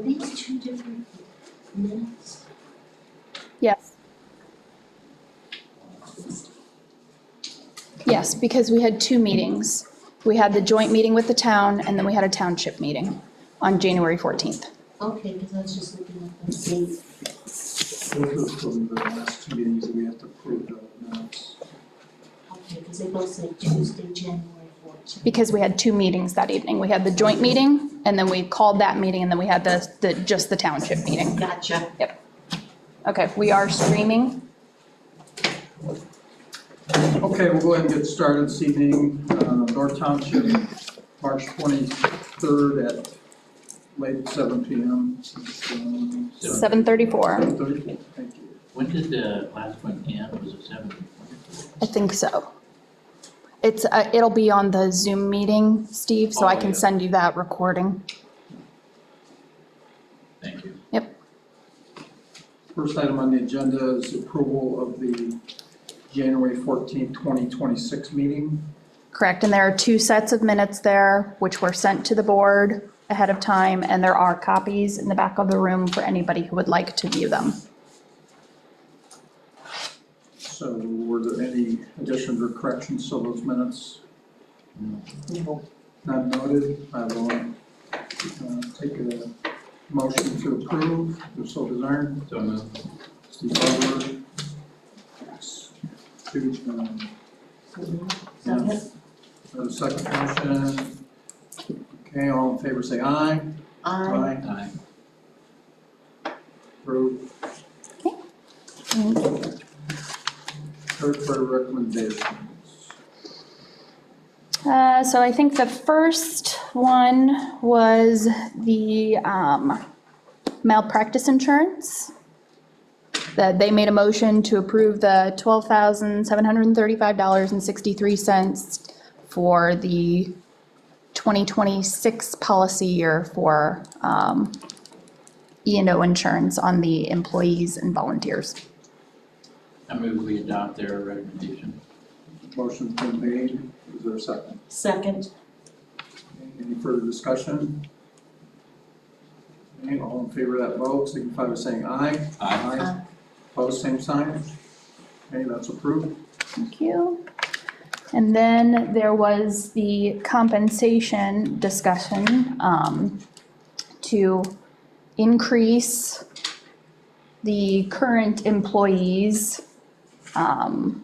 Are these two different minutes? Yes. Yes, because we had two meetings. We had the joint meeting with the town, and then we had a township meeting on January 14th. Okay, because I was just looking at the date. Those are from the last two meetings that we have to approve the minutes. Okay, because they both say Tuesday, January 14th. Because we had two meetings that evening. We had the joint meeting, and then we called that meeting, and then we had just the township meeting. Gotcha. Okay, we are streaming. Okay, we'll go ahead and get started this evening. North Township, March 23rd at late 7 p.m. 7:34. 7:34, thank you. When did the last one end? Was it 7? I think so. It'll be on the Zoom meeting, Steve, so I can send you that recording. Thank you. Yep. First item on the agenda is approval of the January 14th, 2026 meeting. Correct, and there are two sets of minutes there, which were sent to the board ahead of time, and there are copies in the back of the room for anybody who would like to view them. So were there any additions or corrections to those minutes? No. Not noted. I will take a motion to approve, if so desired. So moved. Steve Barber. Second. The second motion. Okay, all in favor say aye. Aye. Aye. Approved. Third party recommendations. So I think the first one was the malpractice insurance. That they made a motion to approve the $12,735.63 for the 2026 policy year for E&O insurance on the employees and volunteers. I move we adopt their recommendation. Motion's been made. Is there a second? Second. Any further discussion? Okay, all in favor of that vote, signify by saying aye. Aye. Opposed, same sign. Okay, that's approved. Thank you. And then there was the compensation discussion to increase the current employees. Want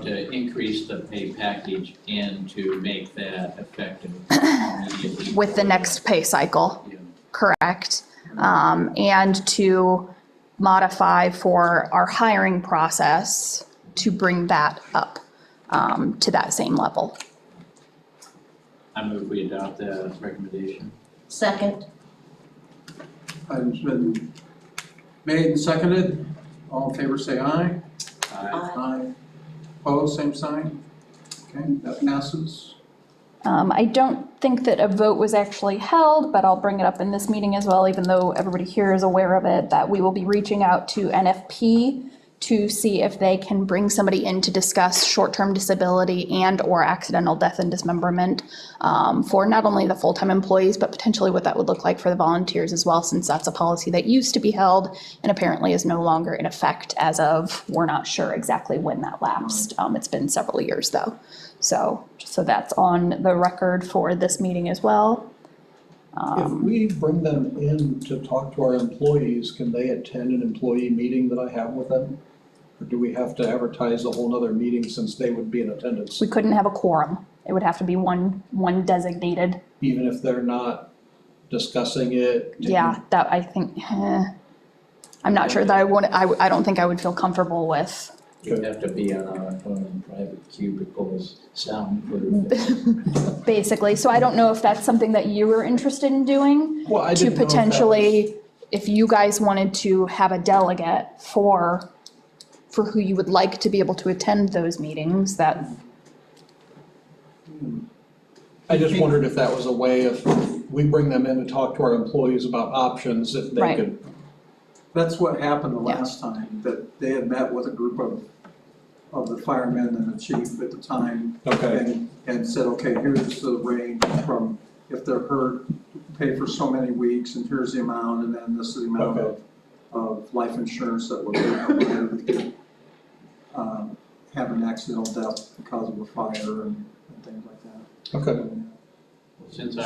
to increase the pay package and to make that effective immediately. With the next pay cycle, Yeah. correct? And to modify for our hiring process to bring that up to that same level. I move we adopt the recommendation. Second. Item's been made and seconded. All in favor say aye. Aye. Aye. Opposed, same sign. Okay, that passes. I don't think that a vote was actually held, but I'll bring it up in this meeting as well, even though everybody here is aware of it, that we will be reaching out to NFP to see if they can bring somebody in to discuss short-term disability and or accidental death and dismemberment for not only the full-time employees, but potentially what that would look like for the volunteers as well, since that's a policy that used to be held and apparently is no longer in effect as of, we're not sure exactly when that lapsed. It's been several years though. So that's on the record for this meeting as well. If we bring them in to talk to our employees, can they attend an employee meeting that I have with them? Or do we have to advertise a whole nother meeting since they would be in attendance? We couldn't have a quorum. It would have to be one designated. Even if they're not discussing it? Yeah, that I think, I'm not sure that I don't think I would feel comfortable with. You'd have to be on our own private cubicles, soundproof. Basically, so I don't know if that's something that you were interested in doing. Well, I To didn't know if that potentially, if you guys wanted to have a delegate for who you would like to be able to attend those meetings, that, I just wondered if that was a way of, we bring them in to talk to our employees about options, if they Right. could. That's what happened the Yeah. last time, that they had met with a group of the firemen and the chief at the time. Okay. And said, okay, here's the range from if they're hurt, pay for so many weeks, and here's the amount, and then this is the amount of life insurance that would be provided. Have an accidental death because of a fire and things like that. Okay. Since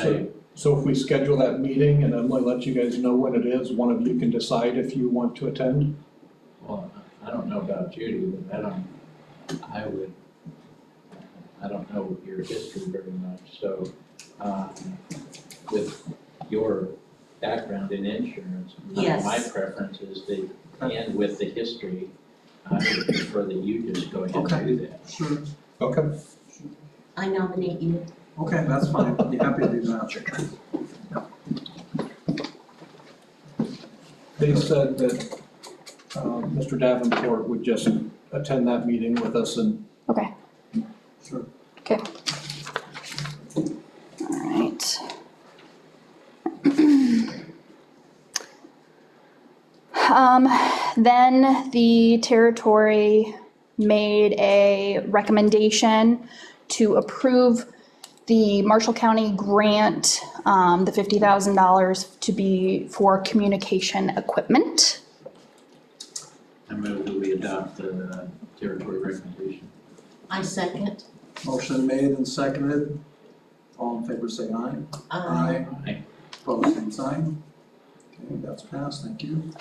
So if we schedule that meeting and Emily lets you guys know when it is, one of you can decide if you want to attend? well, I don't know about Judy, but I don't know your history very much, so, with your background in insurance, Yes. my preference is that, and with the history, I would prefer that you just go ahead and do that. Sure. Okay. I nominate you. Okay, that's fine. Be happy to do that. They said that Mr. Davenport would just attend that meeting with us and. Okay, Sure. okay. All right. Then the territory made a recommendation to approve the Marshall County grant, the $50,000 to be for communication equipment. I move that we adopt the territory recommendation. I second. Motion made and seconded. All in favor say aye. Aye. Aye. Opposed, same sign. Okay, that's passed, thank you.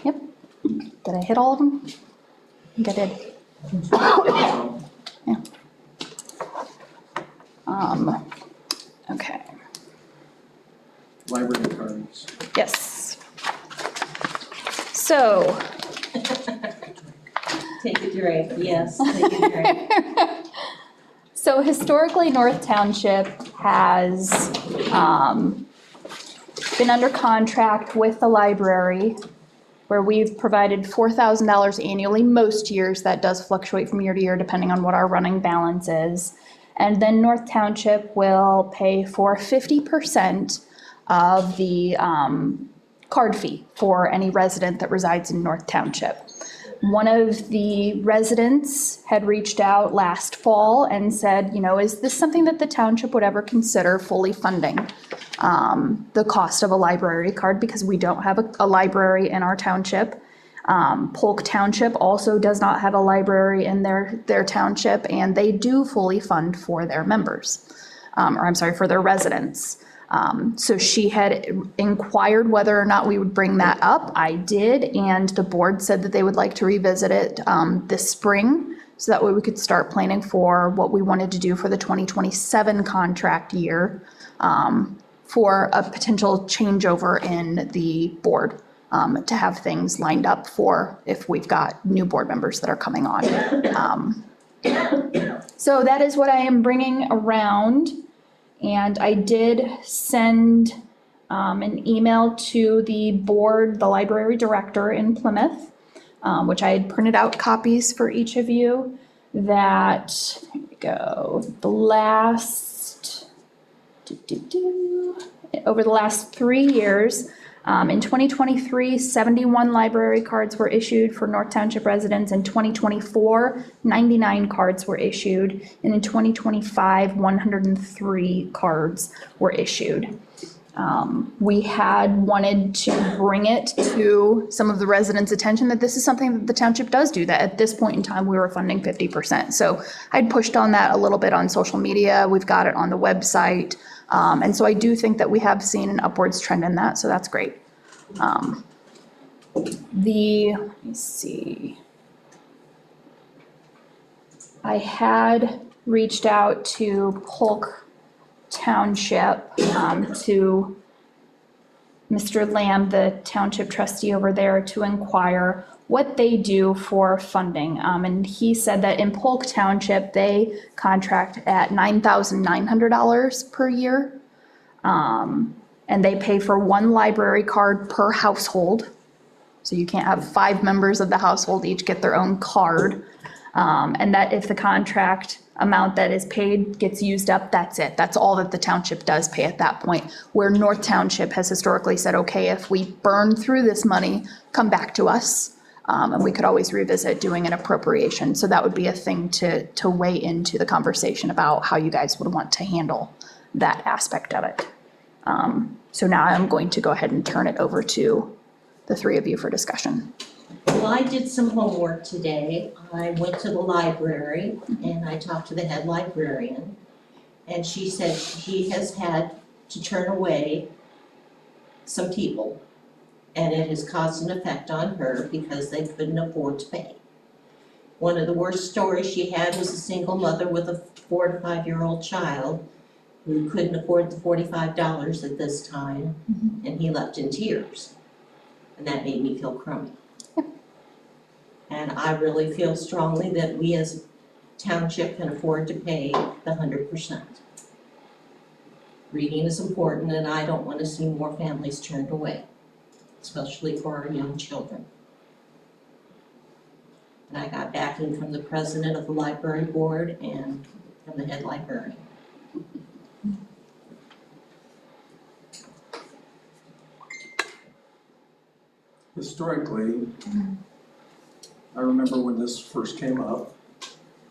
Did I hit all of them? I think I did. Okay, Library cards. yes. So, Take a drink, yes, take a drink. so historically, North Township has been under contract with the library where we've provided $4,000 annually most years. That does fluctuate from year to year depending on what our running balance is. And then North Township will pay for 50% of the card fee for any resident that resides in North Township. One of the residents had reached out last fall and said, you know, is this something that the township would ever consider fully funding the cost of a library card, because we don't have a library in our township. Polk Township also does not have a library in their township, and they do fully fund for their members, for their residents. So she had inquired whether or not we would bring that up. I did, and the board said that they would like to revisit it this spring, so that way we could start planning for what we wanted to do for the 2027 contract year, for a potential changeover in the board, to have things lined up for if we've got new board members that are coming on. So that is what I am bringing around. And I did send an email to the board, the library director in Plymouth, which I had printed out copies for each of you, that, here we go, over the last 3 years, in 2023, 71 library cards were issued for North Township residents. In 2024, 99 cards were issued. And in 2025, 103 cards were issued. We had wanted to bring it to some of the residents' attention that this is something that the township does do, that at this point in time, we were funding 50%. So I'd pushed on that a little bit on social media. We've got it on the website. And so I do think that we have seen an upwards trend in that, so that's great. Let me see. I had reached out to Polk Township, to Mr. Lamb, the township trustee over there, to inquire what they do for funding. And he said that in Polk Township, they contract at $9,900 per year. And they pay for one library card per household. So you can't have 5 members of the household each get their own card. And that if the contract amount that is paid gets used up, that's it. That's all that the township does pay at that point. Where North Township has historically said, okay, if we burn through this money, come back to us. And we could always revisit doing an appropriation. So that would be a thing to weigh into the conversation about how you guys would want to handle that aspect of it. So now I'm going to go ahead and turn it over to the three of you for discussion. Well, I did some homework today. I went to the library and I talked to the head librarian. And she said she has had to turn away some people. And it has caused an effect on her because they couldn't afford to pay. One of the worst stories she had was a single mother with a 4 to 5-year-old child who couldn't afford the $45 at this time, and he left in tears. And that made me feel crummy. And I really feel strongly that we as township can afford to pay the 100%. Reading is important, and I don't want to see more families turned away, especially for our young children. And I got backing from the president of the library board and from the head librarian. Historically, I remember when this first came up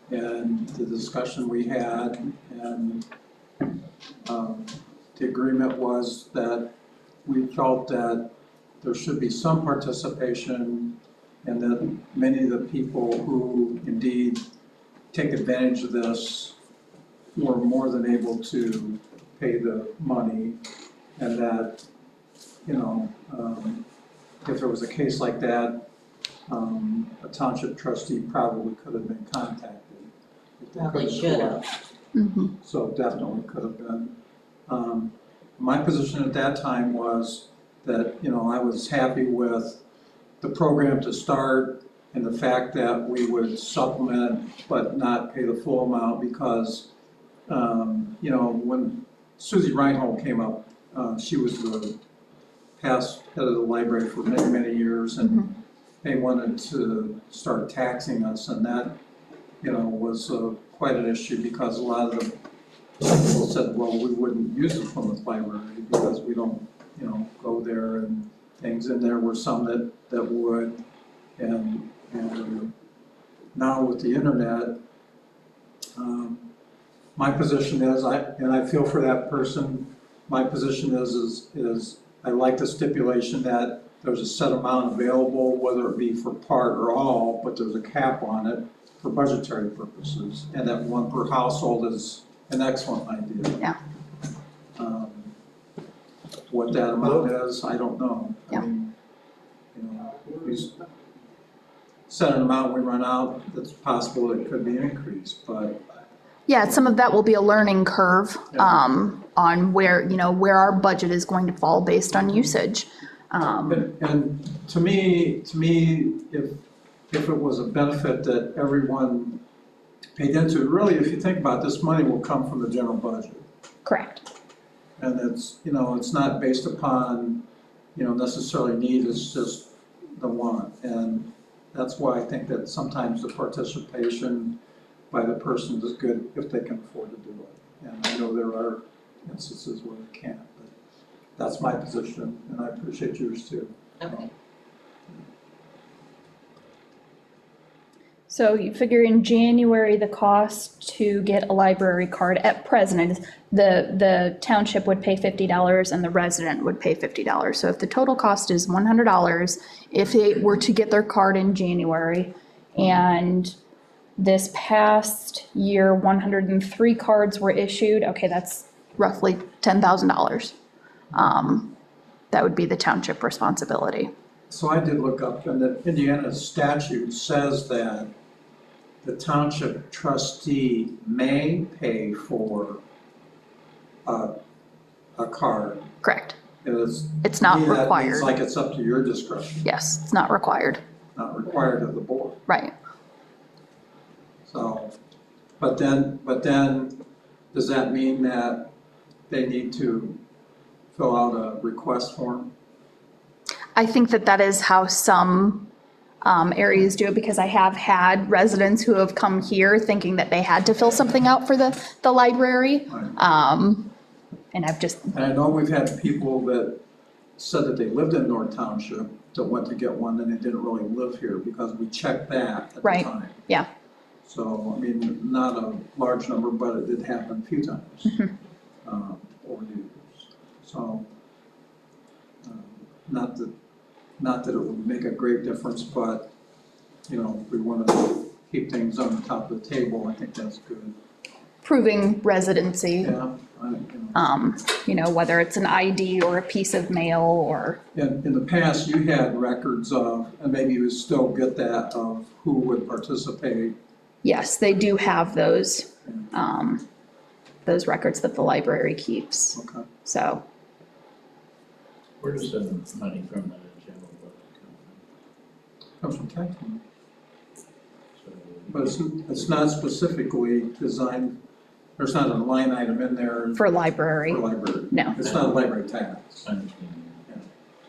and the discussion we had, and the agreement was that we felt that there should be some participation and that many of the people who indeed take advantage of this were more than able to pay the money, and that, you know, if there was a case like that, a township trustee probably could have been contacted. if they Probably couldn't should afford have. it. So definitely could have been. My position at that time was that, you know, I was happy with the program to start and the fact that we would supplement but not pay the full amount because, you know, when Susie Reinhold came up, she was the past head of the library for many, many years, and they wanted to start taxing us, and that, you know, was quite an issue because a lot of the people said, well, we wouldn't use the Plymouth Library because we don't, you know, go there and things, and there were some that would, and now with the internet, my position is, I feel for that person, my position is I like the stipulation that there's a set amount available, whether it be for part or all, but there's a cap on it for budgetary purposes, and that one per household is an excellent idea. Yeah. What that amount is, I don't know. Yeah. I mean, you know, if we set an amount, we run out, it's possible it could be increased, but Yeah, some of that will be a learning curve on where, you know, where our budget is going to fall based on usage. And to me, if it was a benefit that everyone paid into, really, if you think about it, this money will come from the general budget. Correct. And it's, you know, it's not based upon, you know, necessarily need, it's just the want. And that's why I think that sometimes the participation by the person is good if they can afford to do it. And I know there are instances where they can't, but that's my position, and I appreciate yours too. Okay. So you figure in January, the cost to get a library card at present is the township would pay $50 and the resident would pay $50. So if the total cost is $100, if they were to get their card in January, and this past year, 103 cards were issued, okay, that's roughly $10,000. That would be the township responsibility. So I did look up, and the Indiana statute says that the township trustee may pay for a card. Correct. It's not to me, that required. means like it's up to your discretion, Yes, it's not required. not required of the board. Right. So, but then, does that mean that they need to fill out a request form? I think that is how some areas do it, because I have had residents who have come here thinking that they had to fill something out for the library. Right. And I've just, And I know we've had people that said that they lived in North Township that went to get one and they didn't really live here because we checked that at the Right. time. yeah, So, I mean, not a large number, but it did happen a few times over the years. So, not that it would make a great difference, but, you know, if we want to keep things on the top of the table, I think that's good. Proving residency, Yeah, you you know, whether it's an ID or a piece of mail or, know. In the past, you had records of, and maybe you would still get that, of who would participate. yes, they do have those records that the library keeps, Okay. so. Where does the money from the general budget come Comes from tax money. from? But it's not specifically designed, there's not a line item in there For library, for library. no. It's not a library tax. I understand that.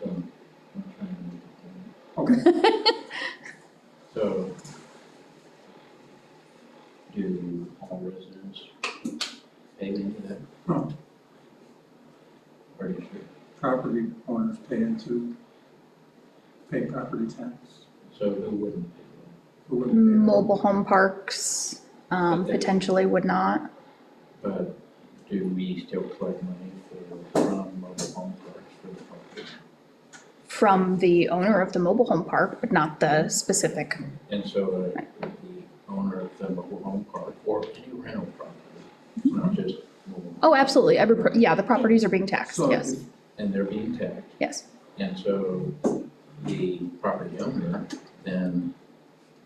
So, I'm trying to make it clear. Okay. So, do all residents pay into that? No, Are you sure? property owners pay property tax. So who wouldn't pay Who wouldn't pay that? Mobile home parks, potentially would not. that? But do we still collect money from mobile home parks for the property? From the owner of the mobile home park, but not the specific. And so the owner of the mobile home park or any rental property, not just mobile. Oh, absolutely. Yeah, the properties are being taxed, So yes, if- And they're being taxed. yes. And so the property owner, then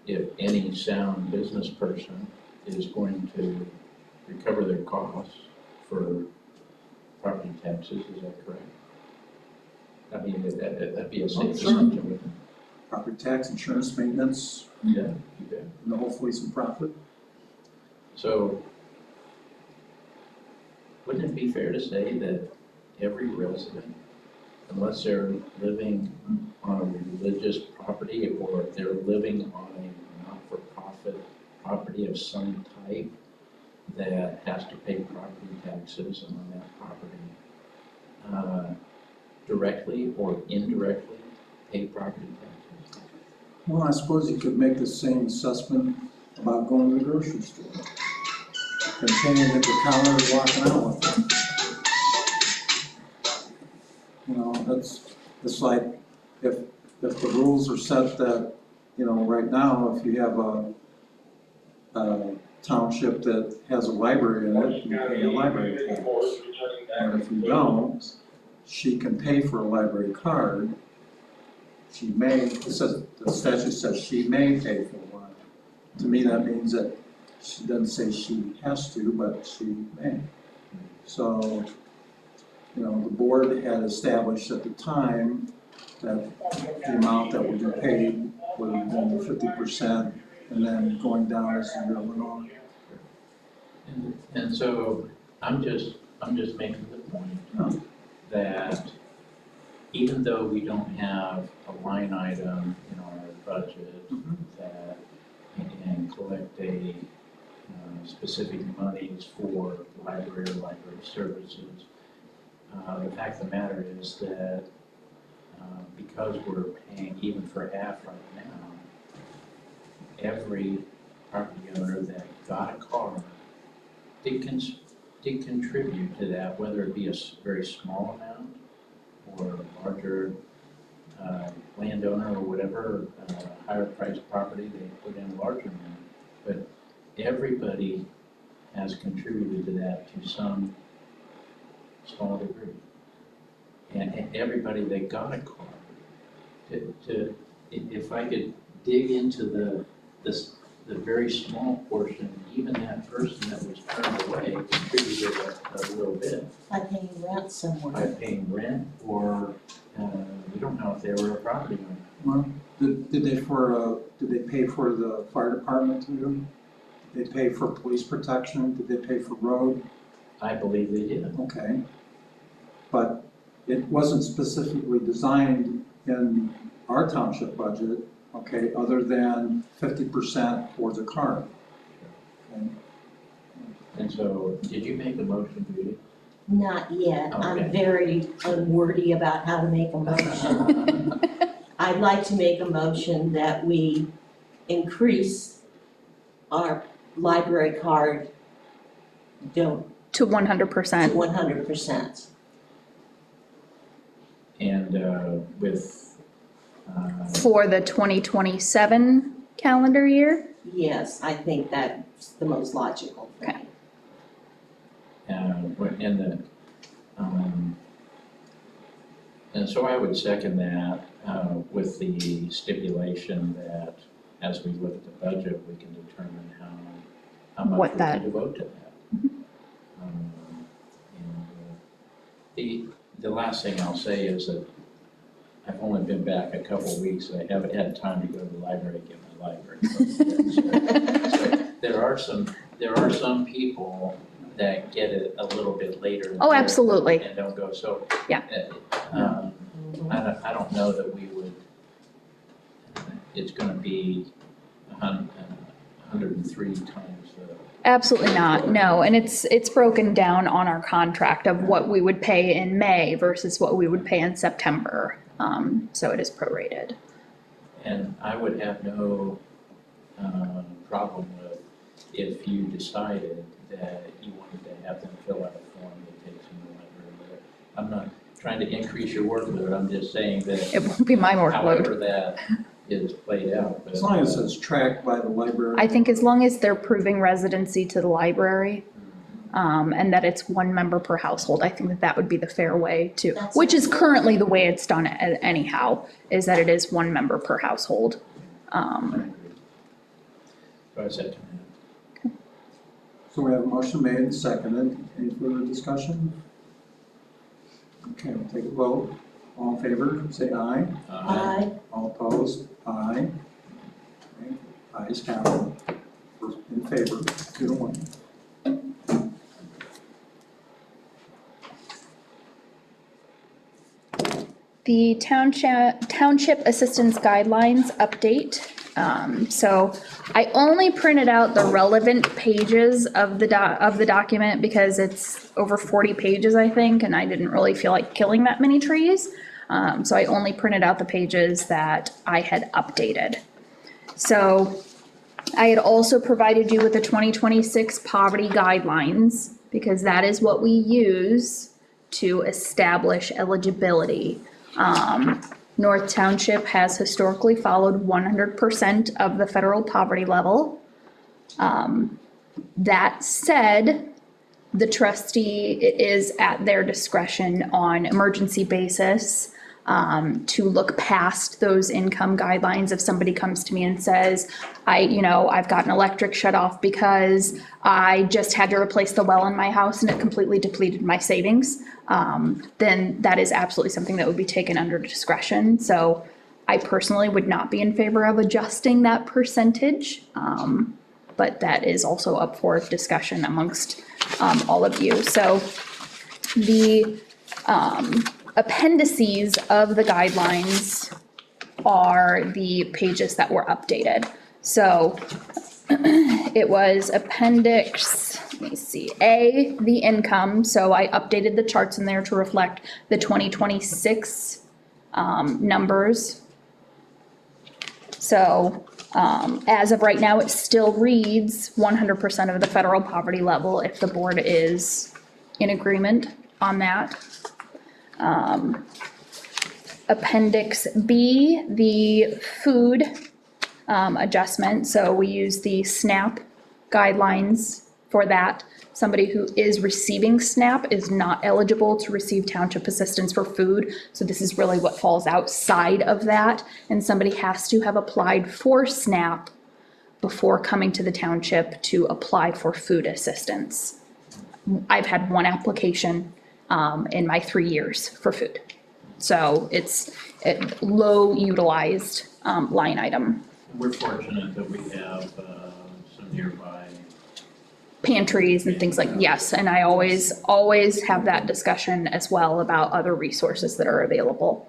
if any sound business person is going to recover their costs for property taxes, is that correct? I mean, that'd be a safe sure. assumption, wouldn't it? property tax, insurance, maintenance, Yeah, you bet. and hopefully some profit. So wouldn't it be fair to say that every resident, unless they're living on a religious property or if they're living on a not-for-profit property of some type that has to pay property taxes on that property, directly or indirectly pay property taxes? Well, I suppose you could make the same assessment about going to the grocery store. And paying at the counter and walking out with it. You know, it's like, if the rules are set that, you know, right now, if you have a township that has a library in it, you pay a library tax. And if you don't, she can pay for a library card. She may, it says, the statute says she may pay for one. To me, that means that she doesn't say she has to, but she may. So, you know, the board had established at the time that the amount that would be paid would have been 50%, and then going down as the year went on. And so I'm just making the point that even though we don't have a line item in our budget that and collect a specific monies for library services, the fact of the matter is that because we're paying even for half right now, every property owner that got a car did contribute to that, whether it be a very small amount or a larger landowner or whatever, higher priced property, they put in a larger amount. But everybody has contributed to that to some small degree. And everybody that got a car, if I could dig into the very small portion, even that person that was turned away contributed a little bit By paying rent somewhere. by paying rent, or we don't know if they were a property owner. Well, did they pay for the fire department too? Did they pay for police protection? Did they pay for road? I believe they did. Okay. But it wasn't specifically designed in our township budget, okay, other than 50% for the car. Okay. And so, did you make a motion, Judy? Not yet. Okay. I'm very unwordy about how to make a motion. I'd like to make a motion that we increase our library card to To 100%. 100%. And with, For the 2027 calendar year? Yes, I think that's the most logical thing. in the, and so I would second that, with the stipulation that as we look at the budget, we can determine how much What we that- can devote to that. The last thing I'll say is that I've only been back a couple of weeks, so I haven't had time to go to the library and get my library book. So there are some people that get it a little bit later. in Oh, the year absolutely. And don't go, so. Yeah. I don't know that we would, it's gonna be 103 times the. Absolutely not, no, and it's broken down on our contract of what we would pay in May versus what we would pay in September. So it is prorated. And I would have no problem with if you decided that you wanted to have them fill out a form that takes them to the library. I'm not trying to increase your workload, I'm just saying that. It won't be my However workload. that is played out. As long as it's tracked by the library. I think as long as they're proving residency to the library, and that it's one member per household, I think that that would be the fair way to, That's- which is currently the way it's done anyhow, is that it is one member per household. I agree. So I said to him, So we have a motion made and seconded. Any further discussion? Okay, we'll take a vote. All in favor, say aye. Aye. All opposed, aye. Okay, ayes have it. First in favor, 2-1. The Township Assistance Guidelines update. So I only printed out the relevant pages of the document because it's over 40 pages, I think, and I didn't really feel like killing that many trees. So I only printed out the pages that I had updated. So I had also provided you with the 2026 poverty guidelines because that is what we use to establish eligibility. North Township has historically followed 100% of the federal poverty level. That said, the trustee, it is at their discretion on emergency basis to look past those income guidelines. If somebody comes to me and says, I've got an electric shut off because I just had to replace the well in my house and it completely depleted my savings, then that is absolutely something that would be taken under discretion. So I personally would not be in favor of adjusting that percentage, but that is also up for discussion amongst all of you. So the appendices of the guidelines are the pages that were updated. So it was appendix, let me see, A, the income. So I updated the charts in there to reflect the 2026 numbers. So as of right now, it still reads 100% of the federal poverty level if the board is in agreement on that. Appendix B, the food adjustment. So we use the SNAP guidelines for that. Somebody who is receiving SNAP is not eligible to receive township assistance for food. So this is really what falls outside of that. And somebody has to have applied for SNAP before coming to the township to apply for food assistance. I've had one application in my 3 years for food. So it's a low utilized line item. we're fortunate that we have some nearby. Pantries and things like, yes, and I always have that discussion as well about other resources that are available.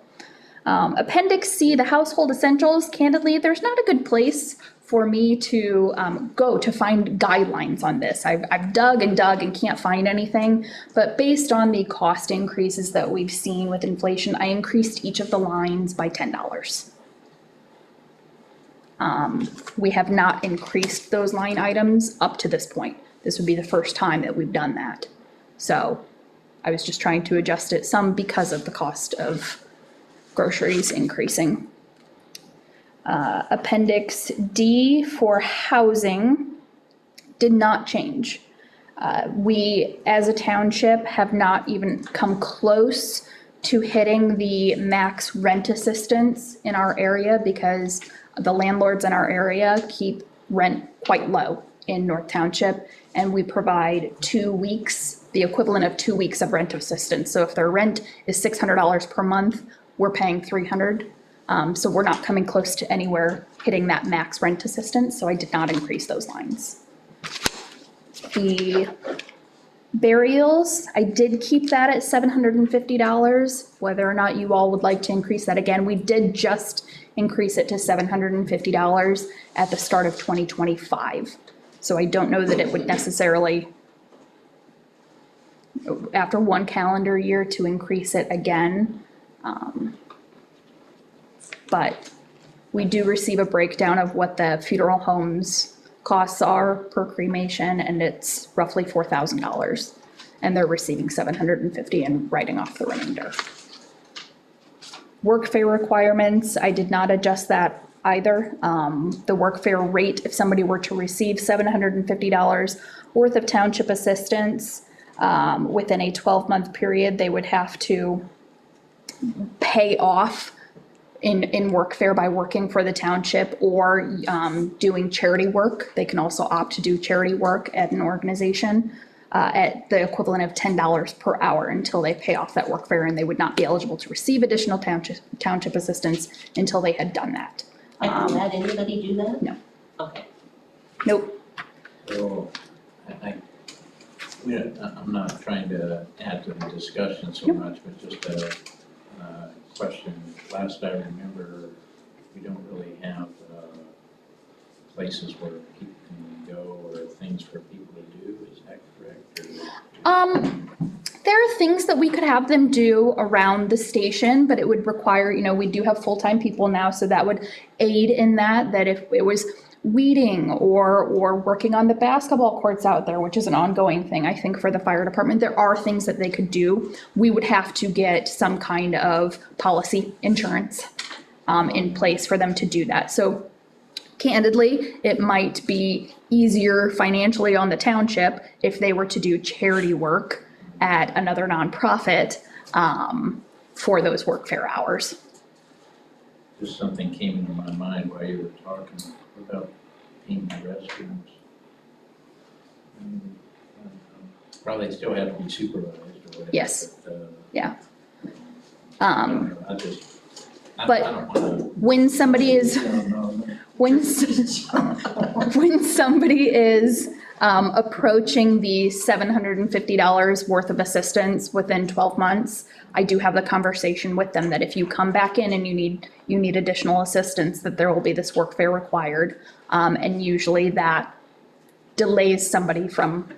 Appendix C, the household essentials, candidly, there's not a good place for me to go to find guidelines on this. I've dug and can't find anything, but based on the cost increases that we've seen with inflation, I increased each of the lines by $10. We have not increased those line items up to this point. This would be the first time that we've done that. So I was just trying to adjust it some because of the cost of groceries increasing. Appendix D for housing did not change. We, as a township, have not even come close to hitting the max rent assistance in our area because the landlords in our area keep rent quite low in North Township, and we provide 2 weeks, the equivalent of 2 weeks of rent assistance. So if their rent is $600 per month, we're paying $300. So we're not coming close to anywhere hitting that max rent assistance, so I did not increase those lines. The burials, I did keep that at $750, whether or not you all would like to increase that again. We did just increase it to $750 at the start of 2025. So I don't know that it would necessarily, after 1 calendar year, to increase it again. But we do receive a breakdown of what the funeral homes costs are per cremation, and it's roughly $4,000. And they're receiving $750 and writing off the remainder. Workfare requirements, I did not adjust that either. The workfare rate, if somebody were to receive $750 worth of township assistance within a 12-month period, they would have to pay off in workfare by working for the township or doing charity work. They can also opt to do charity work at an organization at the equivalent of $10 per hour until they pay off that workfare, and they would not be eligible to receive additional township assistance until they had done that. Have you had anybody do that? No. Okay. Nope. So, I'm not trying to add to the discussion so Yep. much, but just a question. Last I remember, we don't really have places where people can go or things for people to do. Is that correct? There are things that we could have them do around the station, but it would require, we do have full-time people now, so that would aid in that if it was weeding or working on the basketball courts out there, which is an ongoing thing, I think, for the fire department, there are things that they could do. We would have to get some kind of policy insurance in place for them to do that. So candidly, it might be easier financially on the township if they were to do charity work at another nonprofit for those workfare hours. Just something came into my mind while you were talking about painting the restrooms. Probably still have to be supervised or whatever. Yes. But, Yeah. I don't know, I But don't wanna. when somebody is, when somebody is approaching the $750 worth of assistance within 12 months, I do have the conversation with them that if you come back in and you need additional assistance, that there will be this workfare required. And usually that delays somebody from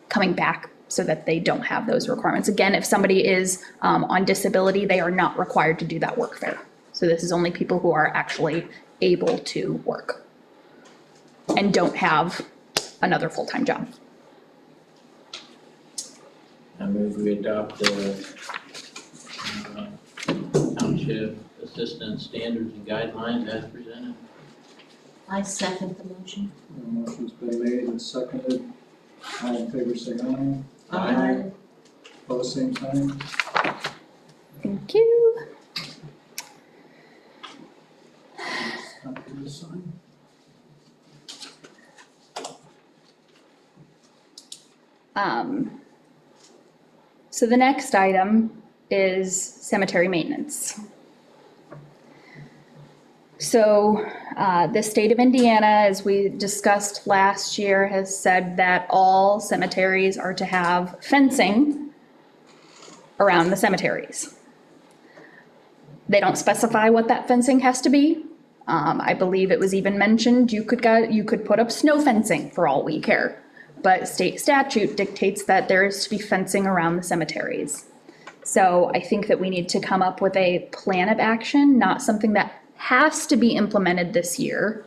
coming back so that they don't have those requirements. Again, if somebody is on disability, they are not required to do that workfare. So this is only people who are actually able to work and don't have another full-time job. I move we adopt the Township Assistance Standards and Guidelines as presented. I second the motion. The motion's been made and seconded. All in favor, say aye. Aye. Opposed, same sign. Thank you. Not for you to sign. So the next item is cemetery maintenance. So the state of Indiana, as we discussed last year, has said that all cemeteries are to have fencing around the cemeteries. They don't specify what that fencing has to be. I believe it was even mentioned you could put up snow fencing for all we care. But state statute dictates that there is to be fencing around the cemeteries. So I think that we need to come up with a plan of action, not something that has to be implemented this year,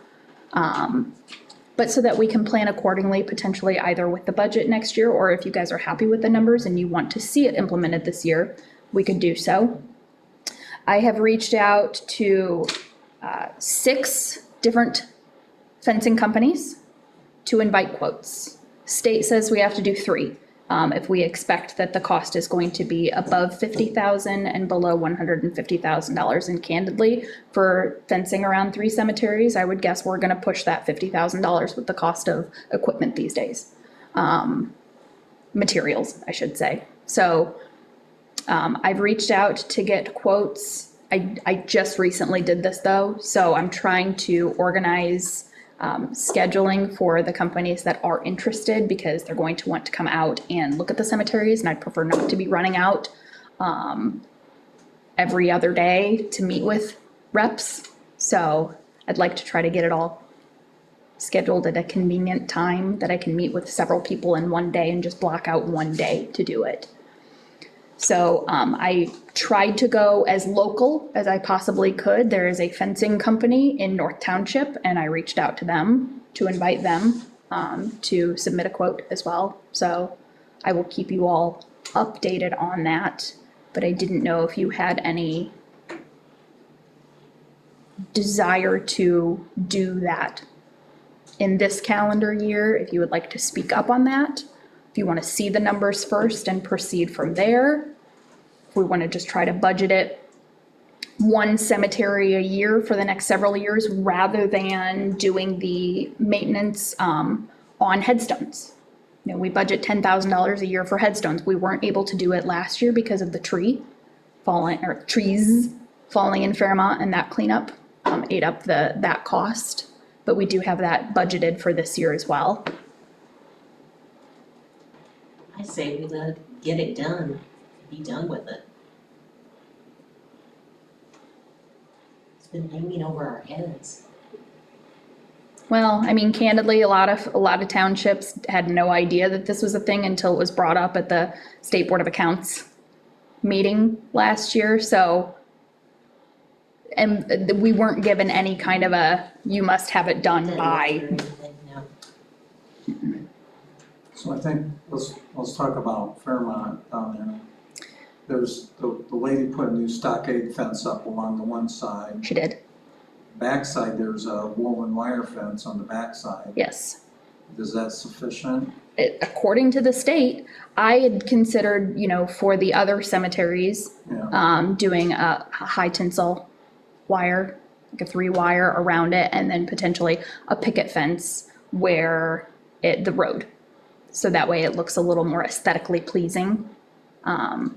but so that we can plan accordingly, potentially either with the budget next year, or if you guys are happy with the numbers and you want to see it implemented this year, we could do so. I have reached out to 6 different fencing companies to invite quotes. State says we have to do 3. If we expect that the cost is going to be above $50,000 and below $150,000. And candidly, for fencing around 3 cemeteries, I would guess we're gonna push that $50,000 with the cost of equipment these days. Materials, I should say. So I've reached out to get quotes. I just recently did this though, so I'm trying to organize scheduling for the companies that are interested, because they're going to want to come out and look at the cemeteries, and I'd prefer not to be running out every other day to meet with reps. So I'd like to try to get it all scheduled at a convenient time that I can meet with several people in one day and just block out one day to do it. So I tried to go as local as I possibly could. There is a fencing company in North Township, and I reached out to them to invite them to submit a quote as well. So I will keep you all updated on that, but I didn't know if you had any desire to do that in this calendar year, if you would like to speak up on that. If you want to see the numbers first and proceed from there. If we want to just try to budget it 1 cemetery a year for the next several years, rather than doing the maintenance on headstones. You know, we budget $10,000 a year for headstones. We weren't able to do it last year because of the trees falling in Fairmont, and that cleanup ate up that cost. But we do have that budgeted for this year as well. I say we let get it done, be done with it. It's been hanging over our heads. Well, I mean, candidly, a lot of townships had no idea that this was a thing until it was brought up at the State Board of Accounts meeting last year, so. And we weren't given any kind of a, you must have it done by. No. So I think, let's talk about Fairmont down there. There's, the lady put a new stockade fence up along the one side. She did, Backside, there's a woven wire fence on the backside. yes. Is that sufficient? According to the state, I had considered, for the other cemeteries, Yeah, doing a high tensile wire, like a 3-wire around it, and then potentially a picket fence where the road. So that way it looks a little more aesthetically pleasing,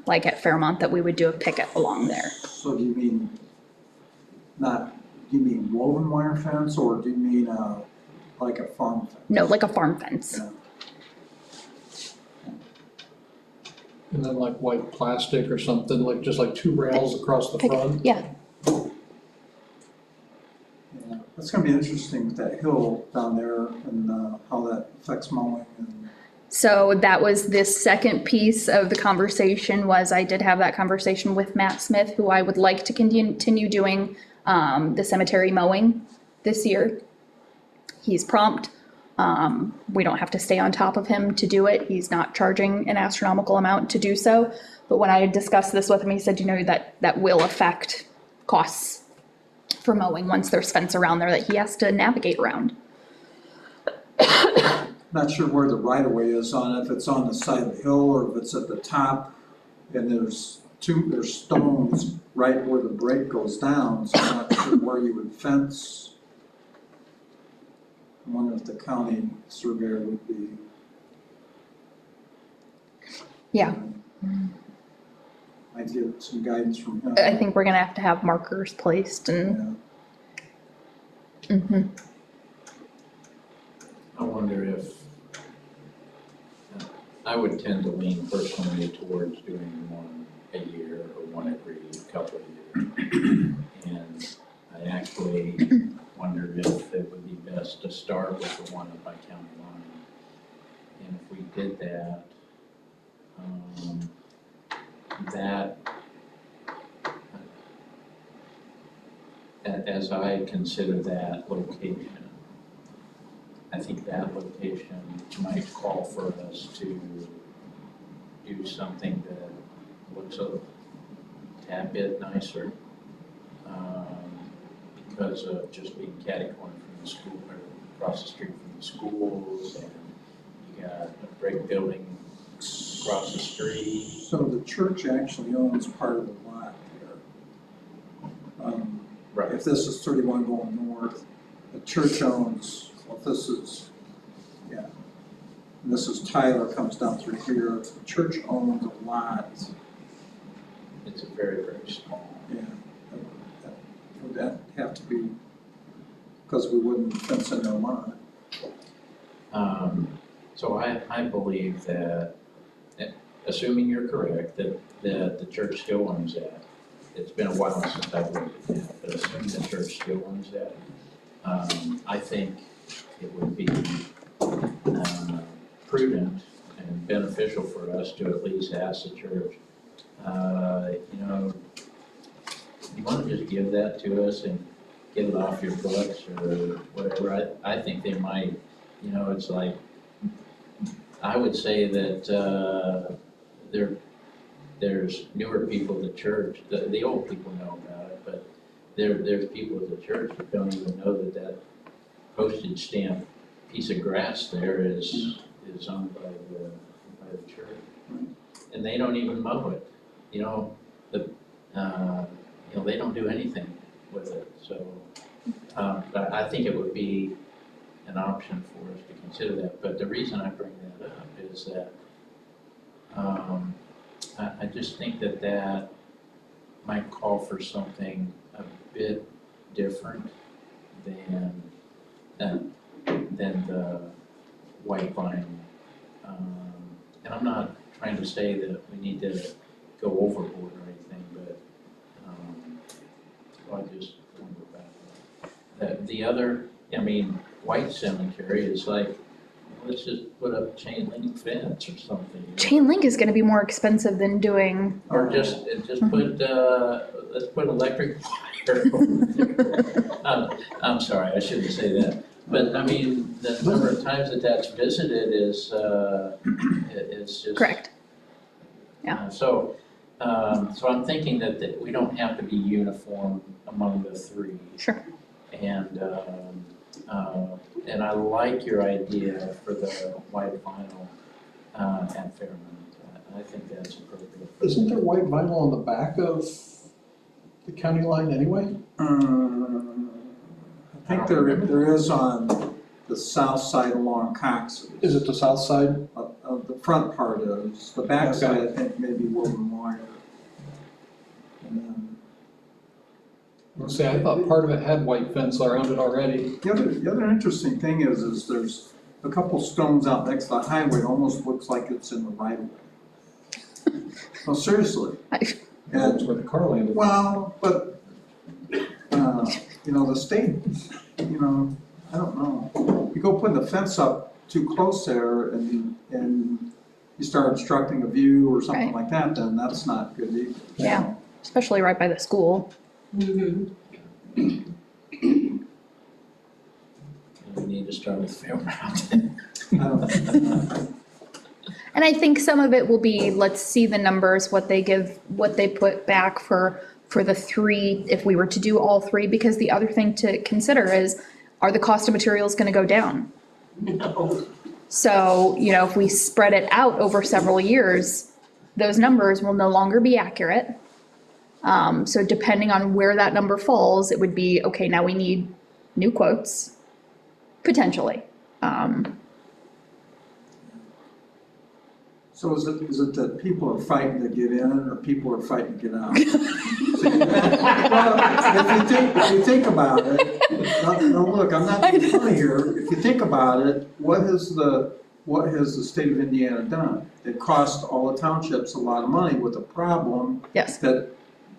like at Fairmont, that we would do a picket along there. so do you mean woven wire fence, or do you mean like a farm fence? No, like a farm fence. Yeah. And then like white plastic or something, like just like 2 rails across the Picket, front. yeah. Yeah, that's gonna be interesting with that hill down there and how that affects mowing and. So that was this second piece of the conversation, was I did have that conversation with Matt Smith, who I would like to continue doing the cemetery mowing this year. He's prompt. We don't have to stay on top of him to do it. He's not charging an astronomical amount to do so. But when I had discussed this with him, he said, that will affect costs for mowing once there's fence around there that he has to navigate around. Not sure where the right of way is on it, if it's on the side of the hill or if it's at the top. And there's stones right where the break goes down, so I'm not sure where you would fence. I wonder if the county surveyor would be. Yeah, Might get some guidance from him. I think we're gonna have to have markers placed and, Yeah. mhm. I wonder if, I would tend to lean personally towards doing 1 a year or 1 every couple of years. And I actually wondered if it would be best to start with the one up by county line. And if we did that, as I consider that location, I think that location might call for us to do something that looks a tad bit nicer because of just being catty-cornered from the school, or across the street from the schools, and you got a brick building across the street. So the church actually owns part of the lot here. Right. If this is 31 going north, the church owns, well, this is, yeah. And this is Tyler comes down through here. The church owns a lot. It's a very, very small. Yeah. Would that have to be, because we wouldn't fence in their lot? So I believe that, assuming you're correct, that the church still owns that. It's been a while since I've looked at that, but assuming the church still owns that, I think it would be prudent and beneficial for us to at least ask the church, you know, you want to just give that to us and get it off your books or whatever. I think they might, you know, it's like, I would say that there's newer people at the church, the old people know about it, but there's people at the church that don't even know that postage stamp piece of grass there is owned by the church. And they don't even mow it, you know, they don't do anything with it, so. But I think it would be an option for us to consider that, but the reason I bring that up is that I just think that might call for something a bit different than the white vinyl. And I'm not trying to say that we need to go overboard or anything, but I just wonder about that. The other, I mean, white cemetery is like, let's just put up a chain link fence or something. You know? Chain link is gonna be more expensive than doing, Or just put, let's put electric wire over there. I'm sorry, I shouldn't say that. But I mean, the number of times that's visited is, it's just. correct? Yeah. So I'm thinking that we don't have to be uniform among the three. Sure. And I like your idea for the white vinyl at Fairmount. I think that's appropriate. Isn't there white vinyl on the back of the county line anyway? I think there is on the south side along Cox's. Is it the south side? The front part is, the back Okay. side, I think maybe woven wire. And then, See, I thought part of it had white fence around it already. the other interesting thing is there's a couple stones out next to the highway, it almost looks like it's in the right of way. No, seriously. That's And, where the car landed. well, but, the state, I don't know. You go putting the fence up too close there and you start obstructing a view or something Right. like that, then that's not good either. Yeah. Especially right by the school. Mm-hmm. We need to start with Fairmount. I don't- And I think some of it will be, let's see the numbers, what they put back for the three, if we were to do all three, because the other thing to consider is, are the cost of materials gonna go down? No. So, if we spread it out over several years, those numbers will no longer be accurate. So depending on where that number falls, it would be, okay, now we need new quotes, potentially. So is it that people are fighting to get in or people are fighting to get out? Well, if you think about it, no, look, I'm not being funny here. If you think about it, what has the state of Indiana done? It cost all the townships a lot of money with a problem Yes, that,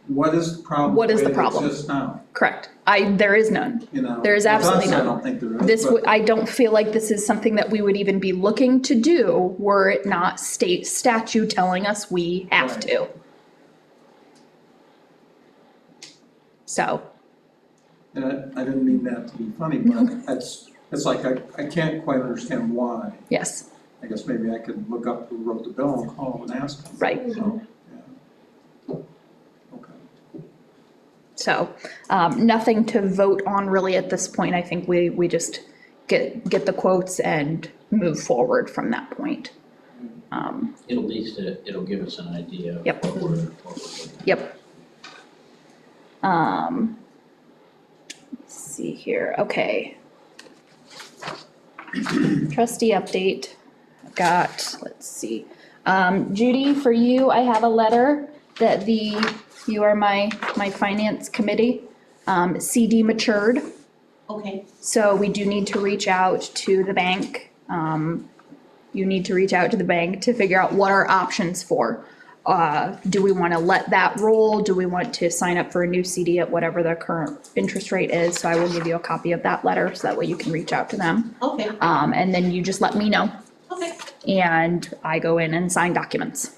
what is the problem? What is the way it problem? exists now, correct. There is none. There is absolutely none. I don't think there is. but- I don't feel like this is something that we would even be looking to do were it not state statute telling us we have Right. to. So, And I didn't mean that to be funny, but it's like, I can't quite understand why. yes, I guess maybe I could look up who wrote the bill and call them and ask them. right. So, yeah. Okay. So, nothing to vote on really at this point. I think we just get the quotes and move forward from that point. At least it'll give us an idea of Yep. what we're looking at. Yep. Let's see here, okay. Trustee update, I've got, let's see. Judy, for you, I have a letter that you are my finance committee, CD matured. Okay, So we do need to reach out to the bank. You need to reach out to the bank to figure out what our options for. Do we want to let that roll? Do we want to sign up for a new CD at whatever the current interest rate is? So I will give you a copy of that letter so that way you can reach out to them. okay, And then you just let me know okay. and I go in and sign documents.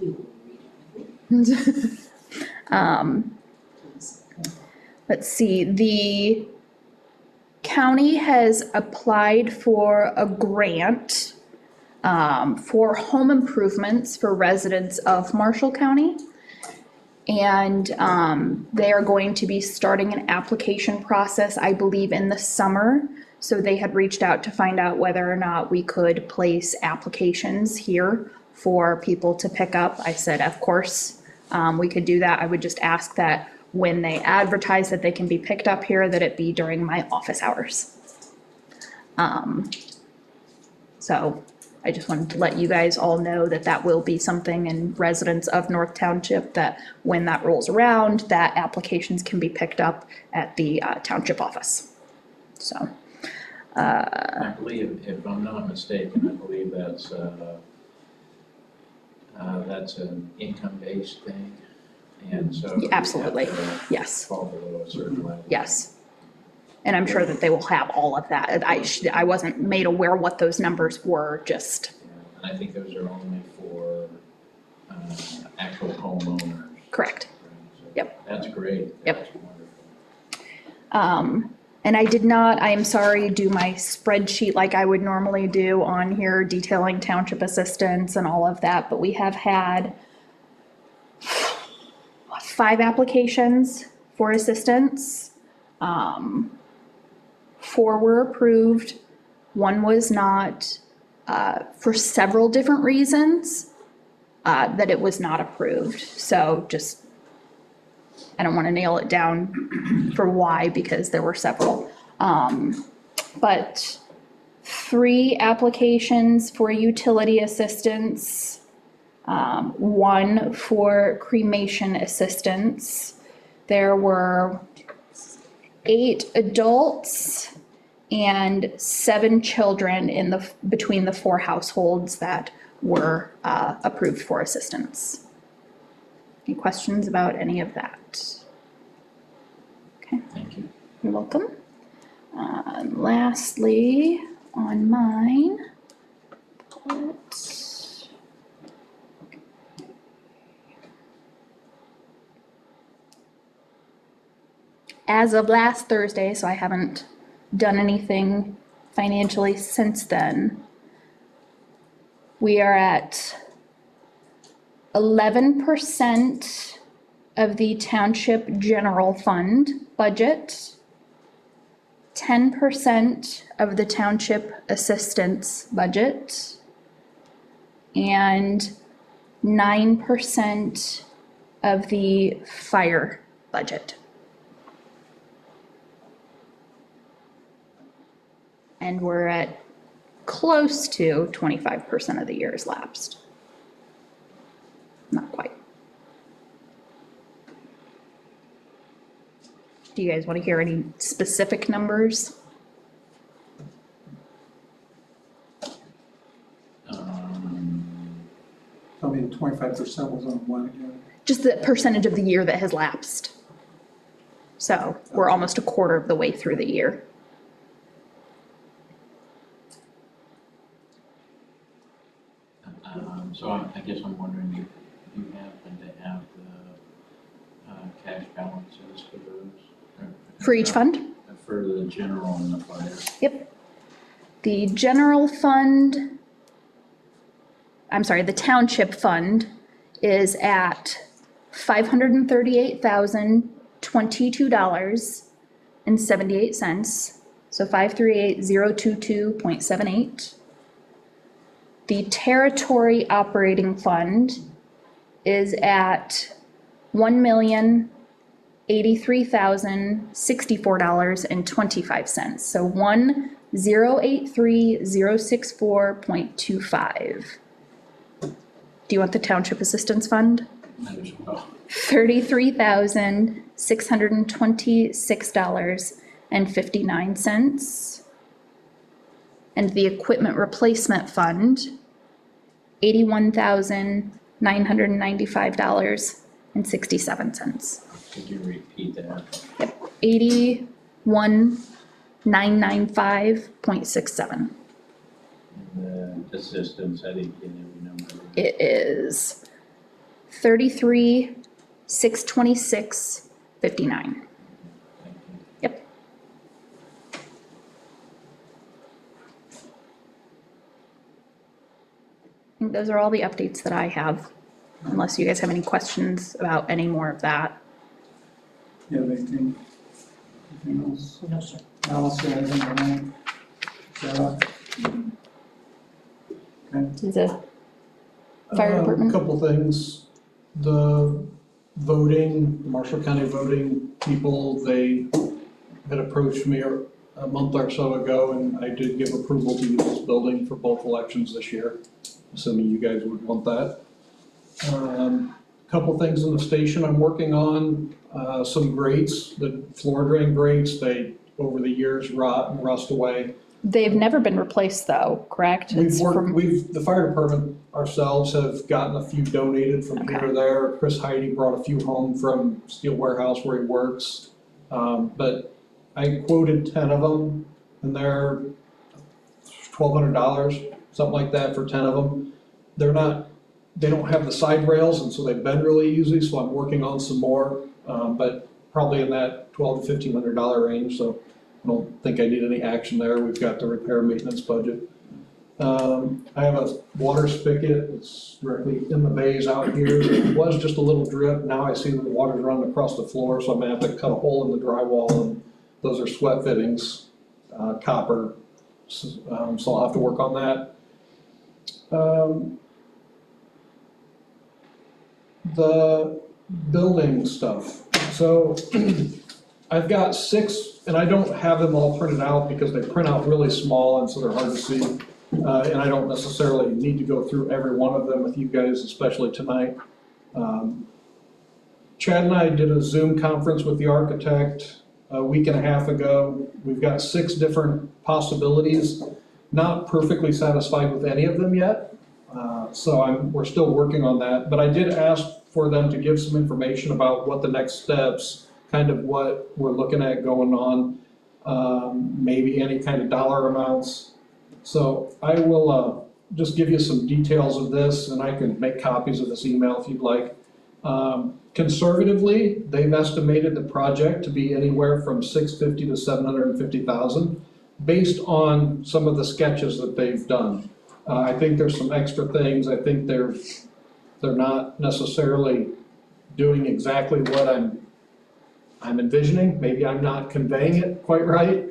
We will read it. Let's see, the county has applied for a grant for home improvements for residents of Marshall County. And they are going to be starting an application process, I believe, in the summer. So they had reached out to find out whether or not we could place applications here for people to pick up. I said, of course, we could do that. I would just ask that when they advertise that they can be picked up here, that it be during my office hours. So I just wanted to let you guys all know that that will be something, and residents of North Township, that when that rolls around, that applications can be picked up at the township office. So, I believe, if I'm not mistaken, I believe that's an income-based thing, and so. you have absolutely, to yes, Fall below a certain level. yes. And I'm sure that they will have all of that. I wasn't made aware what those numbers were, just, Yeah, and I think those are only for actual homeowners. correct. So Yep. That's great. Yep. That's wonderful. And I did not, I am sorry, do my spreadsheet like I would normally do on here detailing township assistance and all of that, but we have had 5 applications for assistance. 4 were approved, 1 was not, for several different reasons, that it was not approved. So just, I don't want to nail it down for why, because there were several. But 3 applications for utility assistance, 1 for cremation assistance. There were 8 adults and 7 children between the 4 households that were approved for assistance. Any questions about any of that? Okay, Thank you. you're welcome. And lastly, on mine, as of last Thursday, so I haven't done anything financially since then, we are at 11% of the township general fund budget, 10% of the township assistance budget, and 9% of the fire budget. And we're at close to 25% of the year is lapsed. Not quite. Do you guys want to hear any specific numbers? Tell me the 25% was on one again. Just the percentage of the year that has lapsed. So we're almost a quarter of the way through the year. So I guess I'm wondering if you happen to have the cash balances for those? For each fund? For the general and the fire. Yep. The general fund, I'm sorry, the township fund is at $538,000 $22.78, so 538,022.78. The territory operating fund is at $1,083,064.25, so 1,083,064.25. Do you want the Township Assistance Fund? Might as well. $33,626.59. And the Equipment Replacement Fund, $81,995.67. Could you repeat that? Yep, 81,995.67. And the assistance, I didn't get every number. It is 33,626.59. Thank you. Yep. I think those are all the updates that I have, unless you guys have any questions about any more of that. You have anything else? No, sir. Alice, anything tonight? Sarah? Okay. Is it Fire department? A couple things. The voting, Marshall County voting people, they had approached me a month or so ago, and I did give approval to use this building for both elections this year, assuming you guys would want that. Couple things in the station I'm working on, some grates, the floor drain grates, they, over the years, rot and rust away. They've never been replaced though, correct? It's from- The fire department ourselves have gotten a few donated from here or there. Chris Heidi brought a few home from Steel Warehouse where he works. But I quoted 10 of them, and they're $1,200, something like that for 10 of them. They don't have the side rails, and so they bend really easy, so I'm working on some more, but probably in that $1,200 to $1,500 range, so I don't think I need any action there. We've got the repair maintenance budget. I have a water spigot that's directly in the bays out here. It was just a little drip. Now I see that the water's running across the floor, so I'm gonna have to cut a hole in the drywall, and those are sweat fittings, copper. So I'll have to work on that. The building stuff. So I've got 6, and I don't have them all printed out because they print out really small and so they're hard to see. And I don't necessarily need to go through every one of them with you guys, especially tonight. Chad and I did a Zoom conference with the architect a week and a half ago. We've got 6 different possibilities, not perfectly satisfied with any of them yet. So we're still working on that, but I did ask for them to give some information about what the next steps, kind of what we're looking at going on, maybe any kind of dollar amounts. So I will just give you some details of this, and I can make copies of this email if you'd like. Conservatively, they've estimated the project to be anywhere from $650,000 to $750,000, based on some of the sketches that they've done. I think there's some extra things. I think they're not necessarily doing exactly what I'm envisioning. Maybe I'm not conveying it quite right.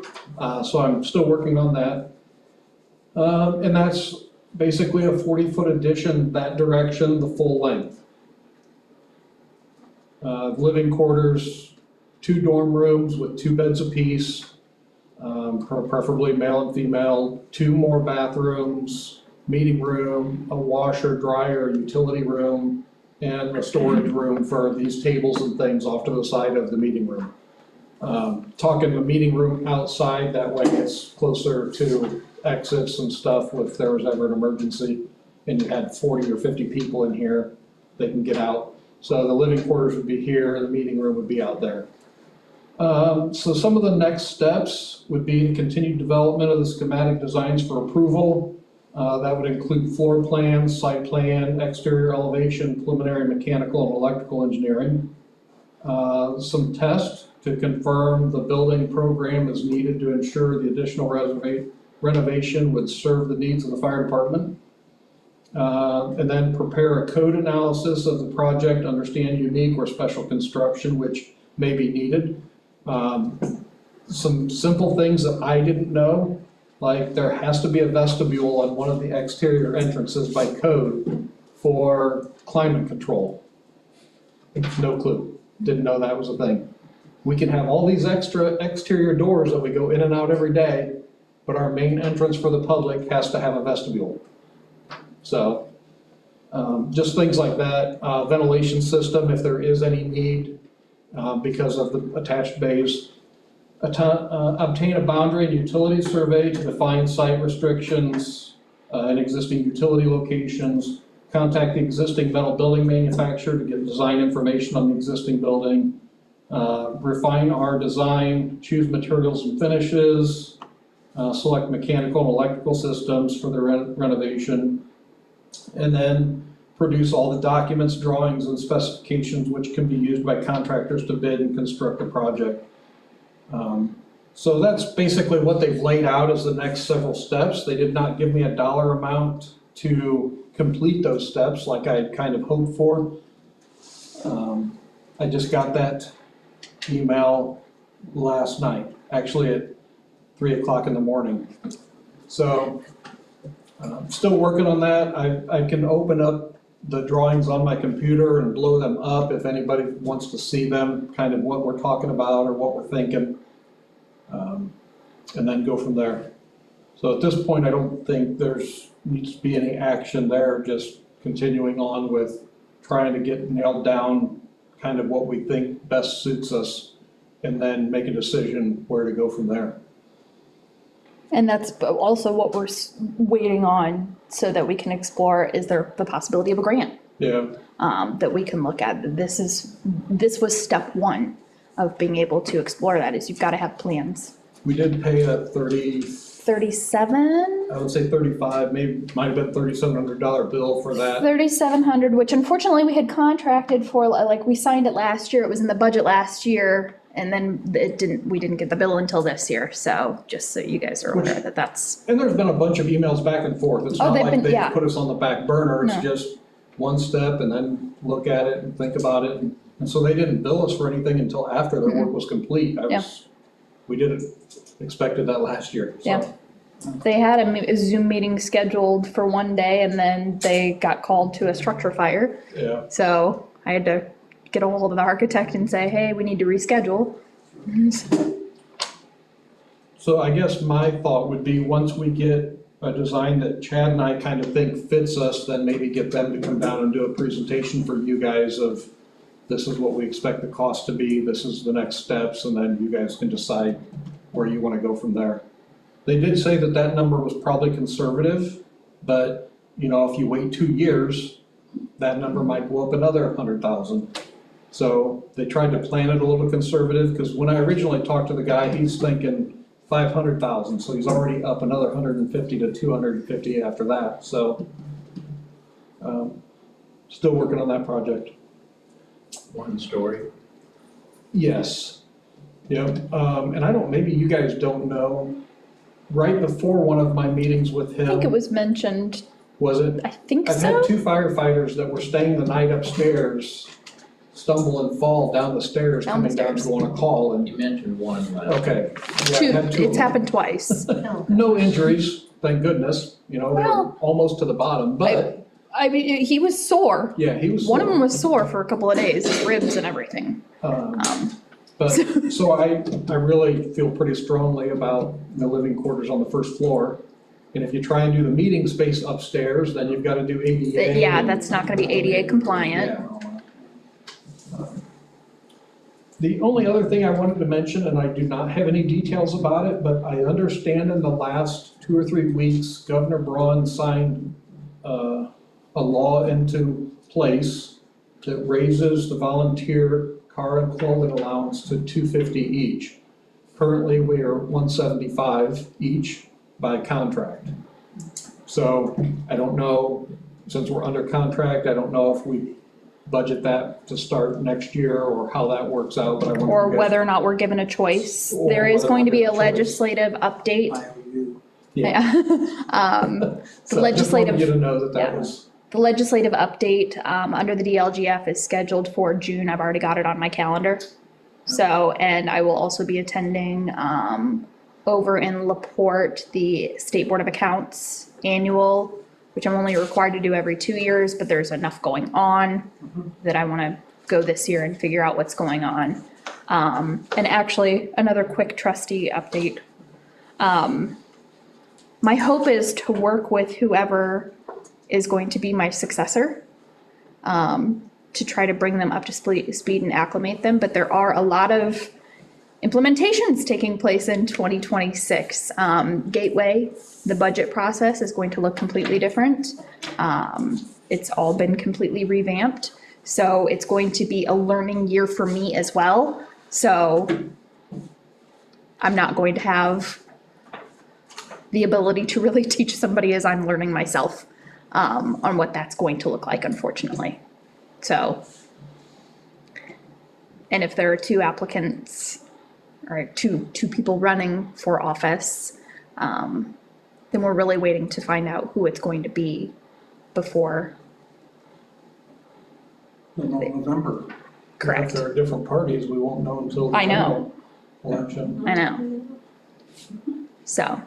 So I'm still working on that. And that's basically a 40-foot addition that direction, the full length. Living quarters, 2 dorm rooms with 2 beds apiece, preferably male and female, 2 more bathrooms, meeting room, a washer, dryer, utility room, and a storage room for these tables and things off to the side of the meeting room. Talking the meeting room outside, that way it's closer to exits and stuff if there was ever an emergency and you had 40 or 50 people in here, they can get out. So the living quarters would be here and the meeting room would be out there. So some of the next steps would be continued development of the schematic designs for approval. That would include floor plans, site plan, exterior elevation, preliminary mechanical and electrical engineering. Some tests to confirm the building program is needed to ensure the additional renovation would serve the needs of the fire department. And then prepare a code analysis of the project, understand unique or special construction, which may be needed. Some simple things that I didn't know, like there has to be a vestibule on one of the exterior entrances by code for climate control. No clue, didn't know that was a thing. We can have all these extra exterior doors that we go in and out every day, but our main entrance for the public has to have a vestibule. So, just things like that, ventilation system, if there is any need, because of the attached bays. Obtain a boundary and utility survey to define site restrictions, and existing utility locations. Contact the existing metal building manufacturer to get design information on the existing building. Refine our design, choose materials and finishes, select mechanical and electrical systems for the renovation, and then produce all the documents, drawings, and specifications which can be used by contractors to bid and construct a project. So that's basically what they've laid out as the next several steps. They did not give me a dollar amount to complete those steps like I had kind of hoped for. I just got that email last night, actually at 3 o'clock in the morning. So, still working on that. I can open up the drawings on my computer and blow them up if anybody wants to see them, kind of what we're talking about or what we're thinking, and then go from there. So at this point, I don't think there's needs to be any action there, just continuing on with trying to get nailed down kind of what we think best suits us, and then make a decision where to go from there. And that's also what we're waiting on so that we can explore, is there the possibility of a grant? Yeah. That we can look at. This was step one of being able to explore that, is you've got to have plans. We did pay a 37? I would say 35, maybe, might have been $3,700 bill for that. 3,700, which unfortunately we had contracted for, like, we signed it last year, it was in the budget last year, and then we didn't get the bill until this year, so just so you guys are aware that that's. And there's been a bunch of emails back and forth. It's not like they put us on the back burner, it's just one step and then look at it and think about it. And so they didn't bill us for anything until after their work was complete. We didn't expected that last year, so. Yeah. They had a Zoom meeting scheduled for one day, and then they got called to a structure fire. Yeah. So I had to get a hold of the architect and say, hey, we need to reschedule. So I guess my thought would be, once we get a design that Chad and I kind of think fits us, then maybe get them to come down and do a presentation for you guys of, this is what we expect the cost to be, this is the next steps, and then you guys can decide where you want to go from there. They did say that that number was probably conservative, but, you know, if you wait 2 years, that number might go up another 100,000. So they tried to plan it a little conservative, because when I originally talked to the guy, he's thinking 500,000, so he's already up another 150 to 250 after that, so still working on that project. One story. Yes. Yep. And I don't, maybe you guys don't know, right before one of my meetings with him. I think it was mentioned, Was it? I think I've so. had 2 firefighters that were staying the night upstairs, stumble and fall down the stairs Down the coming down to stairs. go on a call, and, You mentioned one last. okay. Yeah, I Two, had 2 of it's them. happened twice. No. No injuries, thank goodness, you know, they were Well, almost to the bottom, but, I mean, he was sore. yeah, he was. One of them was sore for a couple of days, his ribs and everything. But, so I really feel pretty strongly about the living quarters on the first floor. And if you try and do the meeting space upstairs, then you've got to do ADA. Yeah, and- that's not gonna be ADA compliant. Yeah. The only other thing I wanted to mention, and I do not have any details about it, but I understand in the last 2 or 3 weeks, Governor Braun signed a law into place that raises the volunteer car and clothing allowance to $250 each. Currently, we are $175 each by contract. So I don't know, since we're under contract, I don't know if we budget that to start next year or how that works out, but I want to. Or whether or not we're given a choice. Or There is whether going to be a we're given a choice. legislative update. Yeah. The So legislative. just wanted you to know that yeah. was, The legislative update under the DLGF is scheduled for June. I've already got it on my calendar. So, and I will also be attending, over in LaPorte, the State Board of Accounts annual, which I'm only required to do every 2 years, but there's enough going on that I want to go this year and figure out what's going on. And actually, another quick trustee update. My hope is to work with whoever is going to be my successor, to try to bring them up to speed and acclimate them, but there are a lot of implementations taking place in 2026. Gateway, the budget process is going to look completely different. It's all been completely revamped, so it's going to be a learning year for me as well. So I'm not going to have the ability to really teach somebody as I'm learning myself, on what that's going to look like, unfortunately. So, and if there are 2 applicants, or two people running for office, then we're really waiting to find out who it's going to be before. We'll know in November. Correct. If there are different parties, we won't know until the I know. final election. I know. So,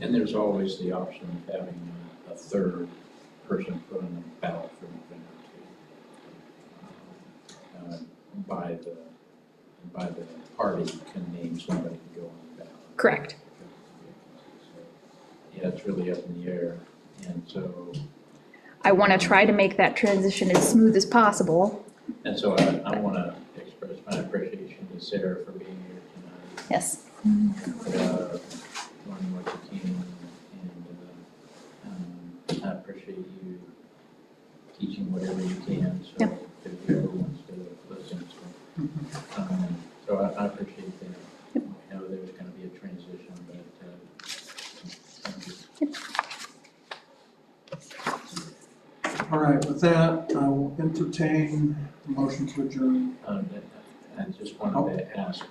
And there's always the option of having a third person put on the ballot for November too. By the party can name somebody to go on the ballot. correct. So, yeah, it's really up in the air, and so, I want to try to make that transition as smooth as possible. I want to express my appreciation to Sarah for being here tonight. Yes. Doing what you can, and I appreciate you teaching whatever you can, so Yep. that whoever wants to listen. So I appreciate that. I know there's going to be a transition, but thank you. All right, with that, I will entertain a motion to adjourn. I just wanted to ask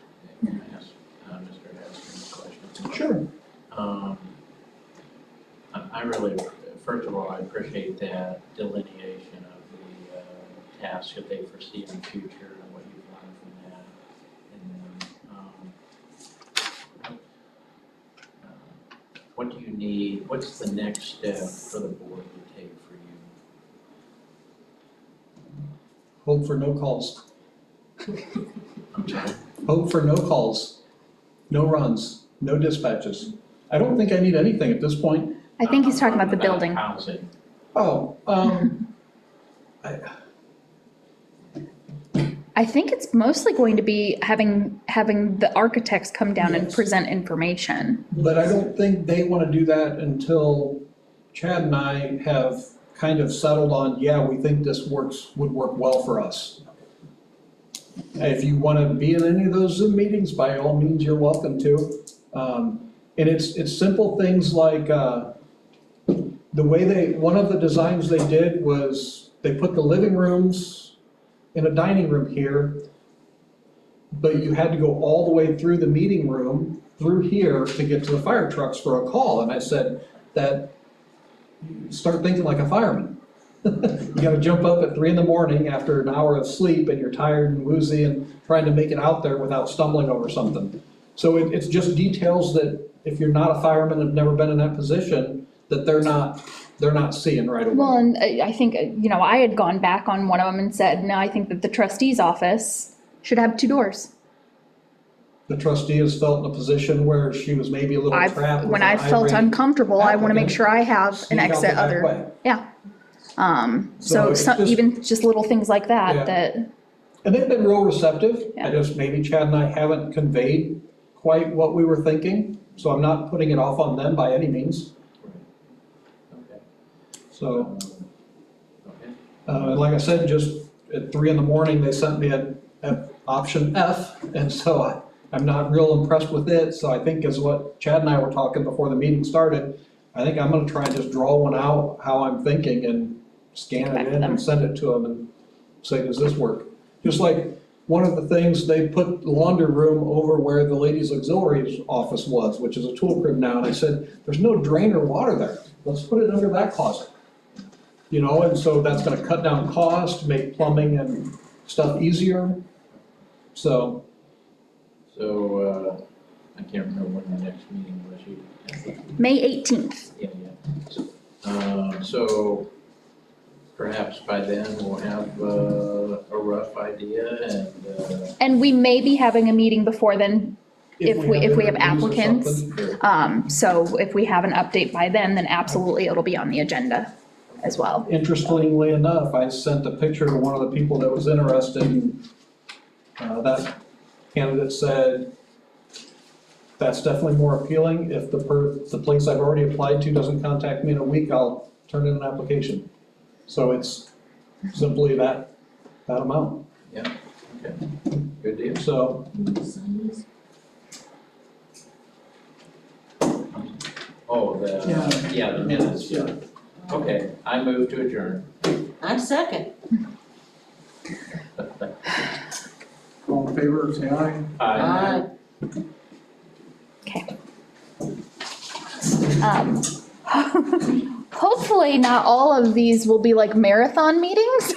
Mr. Haskins a question. Sure. I really, first of all, I appreciate that delineation of the tasks that they foresee in the future and what you've learned from that. And then, what do you need, what's the next step for the board to take for you? Hope for no calls. I'm sorry? Hope for no calls, no runs, no dispatches. I don't think I need anything at this point. I think he's talking about the building. Housing. Oh, I think it's mostly going to be having the architects come down and Yes. present information. but I don't think they want to do that until Chad and I have kind of settled on, yeah, we think this would work well for us. If you want to be in any of those Zoom meetings, by all means, you're welcome to. And it's simple things like, the way one of the designs they did was they put the living rooms in a dining room here, but you had to go all the way through the meeting room, through here, to get to the fire trucks for a call. And I said, start thinking like a fireman. You gotta jump up at 3 a.m. after an hour of sleep and you're tired and woozy and trying to make it out there without stumbling over something. So it's just details that if you're not a fireman and have never been in that position, that they're not seeing right away. Well, and I think, I had gone back on one of them and said, no, I think that the trustee's office should have 2 doors. The trustee has felt in a position where she was maybe a little trapped. When I felt uncomfortable, I want to make sure I have an exit other. Yeah. So it's just- Even just little things like Yeah. that, And they've been real receptive. Yeah. I just, maybe Chad and I haven't conveyed quite what we were thinking, so I'm not putting it off on them by any means. Okay. So, Okay. and like I said, just at 3 a.m, they sent me a option F, and so I'm not real impressed with it. So I think as what Chad and I were talking before the meeting started, I think I'm gonna try and just draw one out how I'm thinking and scan it in and send it to them and say, does this work? Just like one of the things, they put the laundry room over where the ladies' auxiliary office was, which is a tool crib now, and I said, there's no drain or water there, let's put it under that closet. And so that's gonna cut down cost, make plumbing and stuff easier. So, So, I can't remember when the next meeting was. May 18th. Yeah. So perhaps by then we'll have a rough idea And we may be having a meeting before then, if we have interviews or applicants. something. So if we have an update by then absolutely it'll be on the agenda as well. Interestingly enough, I sent a picture to one of the people that was interested, and that candidate said, that's definitely more appealing. If the place I've already applied to doesn't contact me in a week, I'll turn in an application. So it's simply that amount. okay, good deal. So, Oh, the minutes, yeah. Okay, I move to adjourn. I second. All in favor, say aye. Aye. Okay. Hopefully not all of these will be like marathon meetings,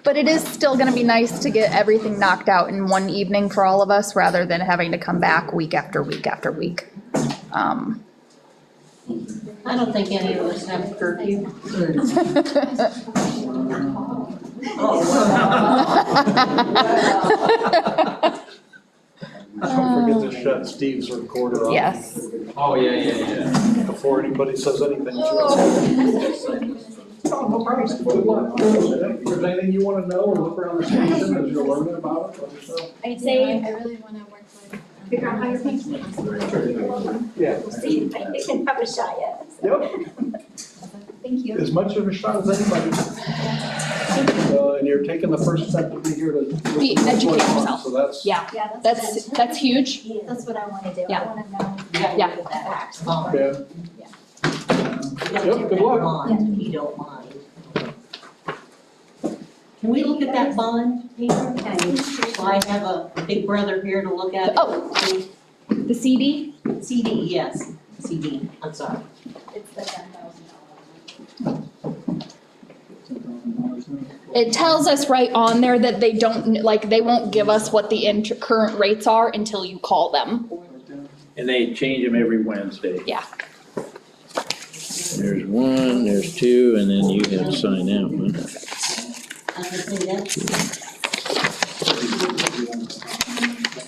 but it is still gonna be nice to get everything knocked out in one evening for all of us, rather than having to come back week after week after week. I don't think any of us have curfew. don't forget to shut Steve's recorder off. Yes. Oh, yeah. Before anybody says anything to us. If there's anything you wanna know or look around the station as you're learning about it, let us know. I'd say I really want to work with, figure out how you're thinking. Yeah. See if I can have a shot yet. Yep, Thank you. as much of a shot as anybody. So, and you're taking the first step to be here to. Be- educate yourself. So that's. Yeah, Yeah, that's huge. That's what I want to do. Yeah. I want to know. Yeah. With that axe bond. Yeah. You gotta Yep, get good that luck. bond, if you don't mind. Can we look at that bond, Peter? So I have a big brother here to look at. Oh. The CD? CD, yes, CD, I'm sorry. It's the $10,000. It tells us right on there that they don't, like, they won't give us what the current rates are until you call them. And they change them every Wednesday. Yeah. There's one, there's two, and then you have to sign that one. I was gonna say that's.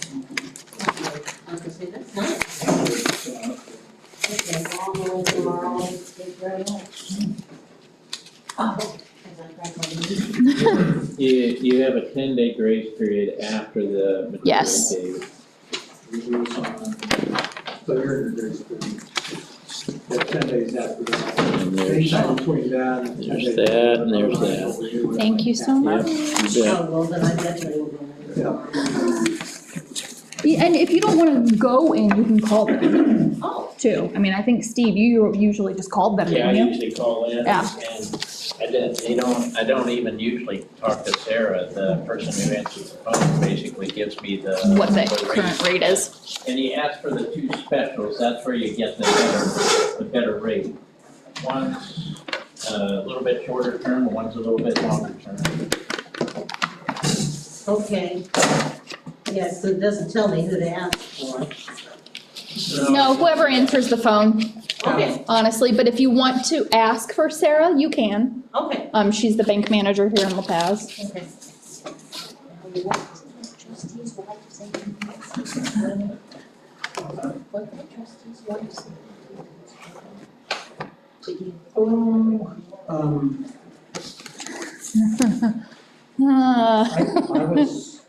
I was gonna say that's nice. Okay, I'll go in tomorrow, thank you very much. Oh. You have a 10-day grace period after the maturity Yes. date. Yeah, 10 days after that. And there's Anytime between that. and 10 that, days. and there's that. Thank you so much. Yep, you bet. Oh, well, then I definitely will go in tomorrow. And if you don't want to go in, you can call them Oh, too. I mean, I think, Steve, you usually just called them, Yeah, I didn't you? usually call in, Yeah. and I don't even usually talk to Sarah, the person who answers the phone basically gives me the. What the rate. current rate is. And you ask for the two specials, that's where you get the better rate. One's a little bit shorter term, one's a little bit longer term. okay. Yeah, so it doesn't tell me who to ask for. No, whoever answers the phone, Okay, honestly, but if you want to ask for Sarah, you can. okay, She's the bank manager here in LaPaz. okay. Trustees would like to say. What the trustees want to say. Ah. I was,